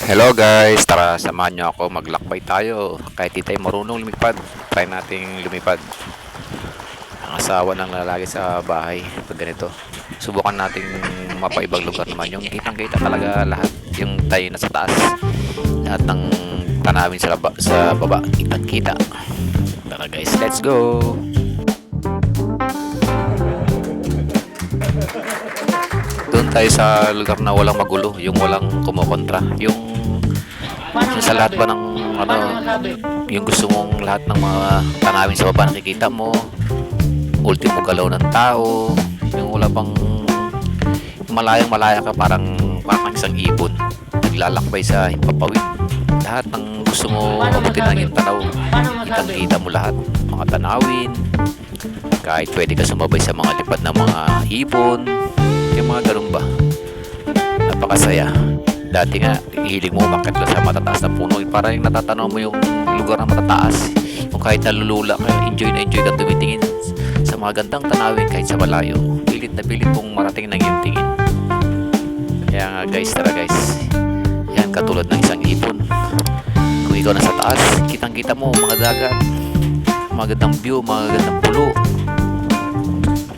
Hello guys, tara samahan nyo ako, maglakbay tayo. Kahit di tayo marunong lumipad, try nating lumipad. Ang asawa ng lalaki sa bahay pag ganito. Subukan nating mapaibang lugar naman. Yung kitang kita talaga lahat. Yung tayo na sa taas, lahat ng tanawin sa baba, kitang kita. Tara guys, let's go. Doon tayo sa lugar na walang magulo, yung walang kumukontra, yung sa lahat ba ng ano, yung gusto mong lahat ng mga tanawin sa baba nakikita mo, ultimo galaw ng tao, yung wala pang malayang malaya ka, parang isang ibon naglalakbay sa himpapawid. Lahat ng gusto mo abutin ng yung tanaw, kitang kita mo lahat, mga tanawin, kahit pwede ka sumabay sa mga lipad ng mga ibon, yung mga ganun ba. Napakasaya. Dati nga hilig mo umakyat lang sa matataas na puno, parang yung natatanaw mo yung lugar na matataas, yung kahit nalulula ka, enjoy na enjoy kang tumitingin sa mga gandang tanawin kahit sa malayo. Pilit na pilit mong marating ng iyong tingin. Kaya nga guys, tara guys, yan katulad ng isang ibon. Kung ikaw nasa taas, kitang kita mo mga dagat, mga gandang view, mga gandang pulo,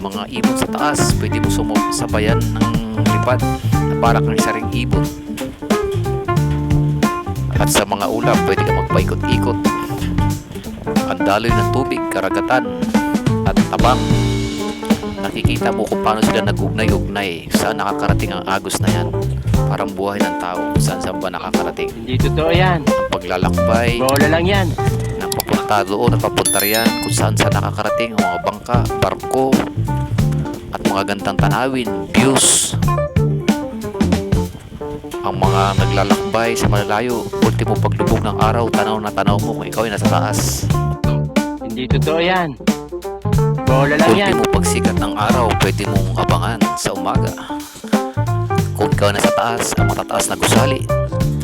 mga ibon sa taas. Pwede mo sabayan ng lipad na parang kang saring ibon. At sa mga ulap, pwede ka magpaikot-ikot. Ang daloy ng tubig, karagatan at tabang, nakikita mo kung paano sila nag-ugnay-ugnay. Saan nakakarating ang agos na yan? Parang buhay ng tao, saan ba nakakarating? Hindi totoo yan. Ang paglalakbay, Bola lang yan. ng papunta doon at papunta riyan, kung saan nakakarating ang mga bangka, barko, at mga gandang tanawin, views. Ang mga naglalakbay sa malalayo, ultimo paglubog ng araw, tanaw na tanaw mo kung ikaw ay nasa taas. Hindi totoo yan. Bola lang yan. Ultimo pagsikat ng araw, pwede mong abangan sa umaga. Kung ikaw ay nasa taas, ang matataas na gusali,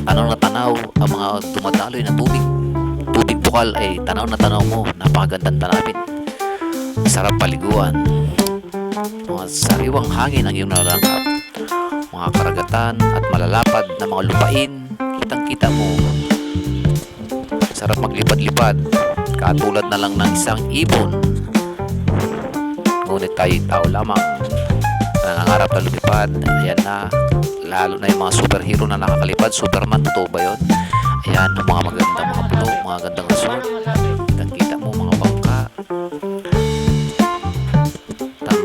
tanaw na tanaw ang mga dumadaloy na tubig. Tubig bukal ay tanaw na tanaw mo, napakagandang tanawin. Sarap paliguan. Mga sariwang hangin ang iyong nalalangkap, mga karagatan at malalapad na mga lupain, kitang kita mo. Sarap maglipad-lipad, katulad na lang ng isang ibon. Ngunit tayo tao lamang, nangangarap na lumipad. Ayan na, lalo na yung mga superhero na nakakalipad. Superman, totoo ba yun? Ayan, ang mga magandang mga puno, mga gandang resort, kitang kita mo mga bangka.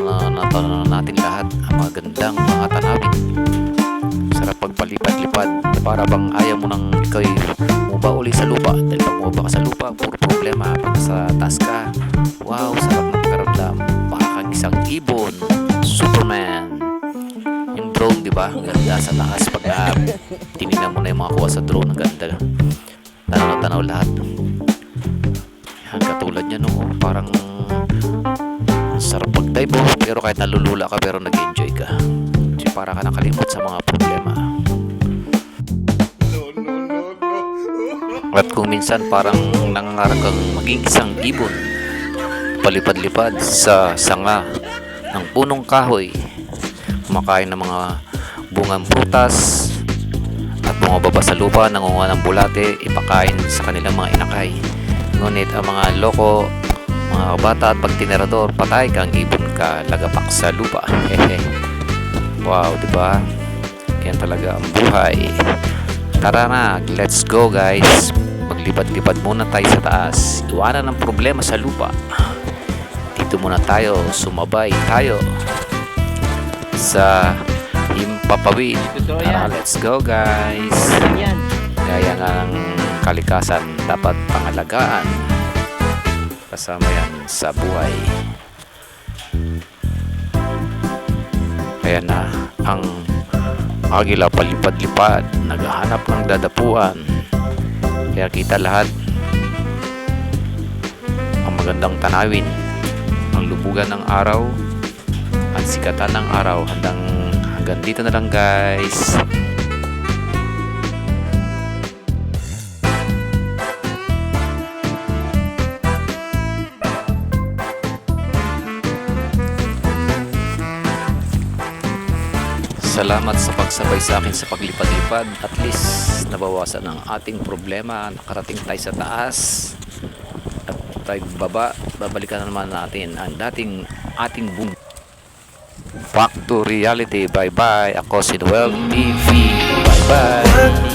Natanaw natin lahat ang mga gandang mga tanawin. Sarap pagpalipad-lipad, para bang ayaw mo nang ikaw bumaba uli sa lupa. Dahil pag bumaba ka sa lupa, puro problema. Pag sa taas ka, wow, sarap na pagkaramdam, kang isang ibon, Superman. Yung drone, di ba? Ang ganda sa taas. Pag tinignan mo na yung mga kuha sa drone, ang ganda. Tanaw na tanaw lahat. Yan, katulad niya no, parang sarap pag-dive, pero kahit nalulula ka pero nag-enjoy ka. Kasi para ka nakalimot sa mga problema. At kung minsan parang nangangarap kang maging isang ibon, palipad-lipad sa sanga ng punong kahoy, kumakain ng mga bungang prutas, at bumababa sa lupa, nangunguha ng bulate, ipakain sa kanilang mga inakay. Ngunit ang mga loko, mga kabata at pagtinerador, patay kang ibon ka, lagapak sa lupa. Wow, diba? Yan talaga ang buhay. Tara na, let's go guys. Maglipad-lipad muna tayo sa taas. Iwanan ang problema sa lupa. Dito muna tayo, sumabay tayo sa himpapawid. Tara, let's go guys. Gaya nga ng kalikasan, dapat pangalagaan. Kasama yan sa buhay. Kaya na ang agila palipad-lipad, naghahanap ng dadapuan. Kaya kita lahat ang magandang tanawin, ang lubugan ng araw, ang sikatan ng araw. Hanggang dito na lang guys. Salamat sa pagsabay sa akin sa paglipad-lipad. At least nabawasan ang ating problema. Nakarating tayo sa taas. At tayo baba. Babalikan na naman natin ang ating boom. Back to reality. Bye bye. Ako si Noel TV. Bye bye.